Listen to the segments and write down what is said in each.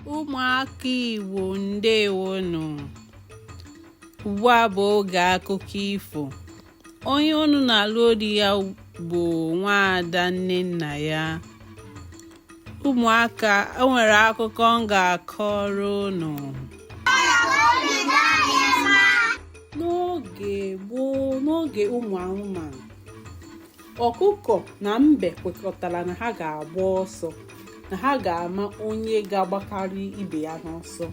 Ụmụaka Igbo ndewonu. Ugbu a bụ oge akụkọ ifo. Onye unu na-alụ olu ya bụ nwaada nne nna ya. Ụmụaka, o nwere akụkọ m ga-akọrọ unu. N'oge gboo, n'oge ụmụ anụmanụ, ọkụkọ na mbe kwekọtara na ha ga-agba ọsọ, na ha ga-ama onye ga-agbakari ibe ya n'ọsọ.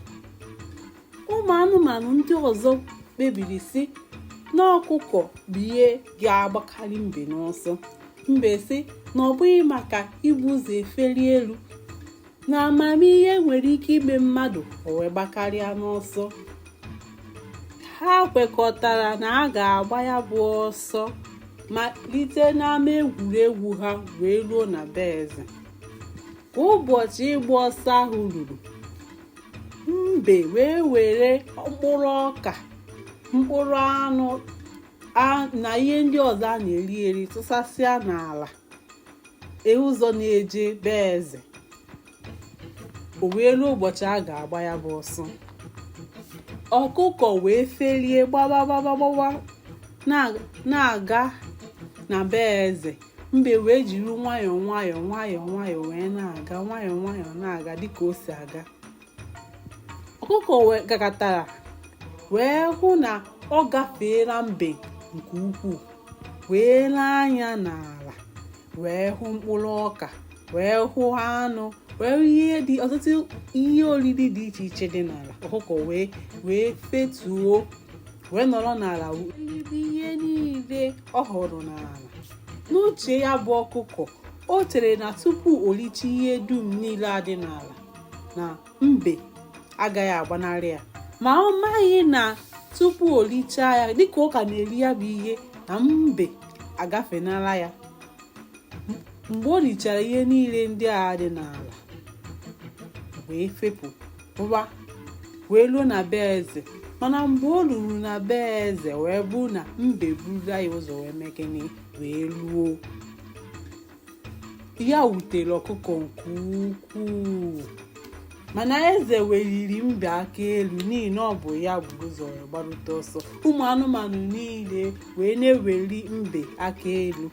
Ụmụ anụmanụ ndị ọzọ kpebiri sị na ọkụkọ bụ ihe ga-agbakari mbe n'ọsọ. Mbe sị na ọ bụghị maka ibu ụzọ efeli elu, na amamihe nwere ike ime mmadụ o wee gbakarịa n'ọsọ. Ha kwekọtara na a ga-agba ya bụ ọsọ malite n'ama egwuregwu ha wee ruo na be eze. Ka ụbọchị ịgba ọsọ ahụ ruru, mbe wee were mkpụrụ ọka, mkpụrụ anụ na ihe ndị ọzọ a na-eri eri tụsasịa n'ala ụzọ na-eje be eze. O wee ruo ụbọchị a ga-agba ya bụ ọsọ. Ọkụkọ wee felie gbagba na-aga na be eze. Mbe wee jiri nwayọọ wee na-aga dịka o si aga. Ọkụkọ wee gagatara wee hụ na ọ gafeela mbe nke ukwuu, wee lee anya n'ala, wee hụ mkpụrụ ọka, wee hụ anụ, wee ọtụtụ ihe oriri dị iche iche dị n'ala. Ọkụkọ wee fetuo, wee nọrọ n'ala ihe niile ọ hụrụ n'ala. N'uche ya bụ ọkụkọ, o chere na tupu o richa ihe dum niile adị n'ala, na mbe agaghị agbanarị ya. Ma ọ maghị na tupu o richaa ya, dịka ọ ka na-eri ya bụ ihe, na mbe agafenala ya. Mgbe o richara ihe niile ndị a dị n'ala, wee fepụ ụwa wee ruo na be eze. Mana mgbe o ruru na be eze, wee bụ na mbe buru ya ụzọ wee mekene wee ruo. Ya wutere ọkụkọ nke ukwuu, mana eze weliri mbe aka elu n'ihi na ọ bụ ya bụ ụzọ wee gbarute ọsọ. Ụmụ anụmanụ niile wee na-eweli mbe aka elu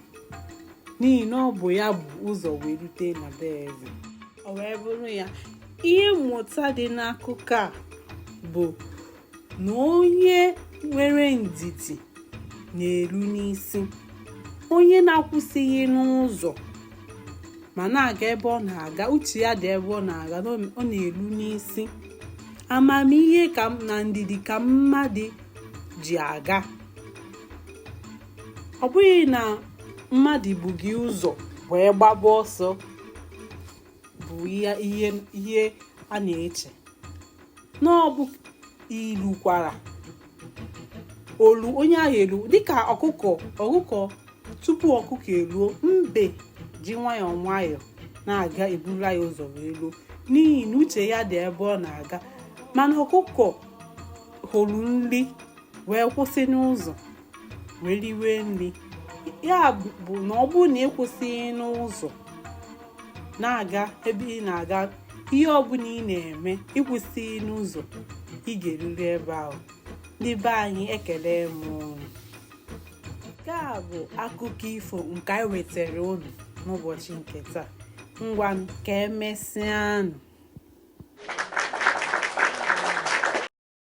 n'ihi na ọ bụ ya bụ ụzọ wee rute na be eze. O wee bụrụ ya, ihe mmụta dị n'akụkọ a bụ na onye nwere ndidi na-eru n'isi. Onye na-akwụsịghị n'ụzọ ma na-aga ebe ọ na-aga, uche ya dị ebe ọ na-aga, ọ na-eru n'isi. Amamihe na ndidi ka mmadụ ji aga. Ọ bụghị na mmadụ bụ gị ụzọ wee gbaba ọsọ bụ ihe a na-eche. N'ọbụ ilukwara olu onye ahụ elu, dịka ọkụkọ tupu ọkụkọ eruo, mbe ji nwayọọ na-aga eburu ya ụzọ wee ruo n'ihi na uche ya dị ebe ọ na-aga. Mana ọkụkọ hụrụ nri wee kwụsị n'ụzọ wee riwe nri. Ya bụ na ọ bụrụ na ịkwụsịghị n'ụzọ na-aga ebe ị na-aga, ihe ọbụla ị na-eme ịkwụsịghị n'ụzọ, ị ga-eruru ebe ahụ. Ndị be anyị, ekele m unu. Nke a bụ akụkọ ifo nke anyị wetara unu n'ụbọchị nke taa. Ngwa ka emesịanụ.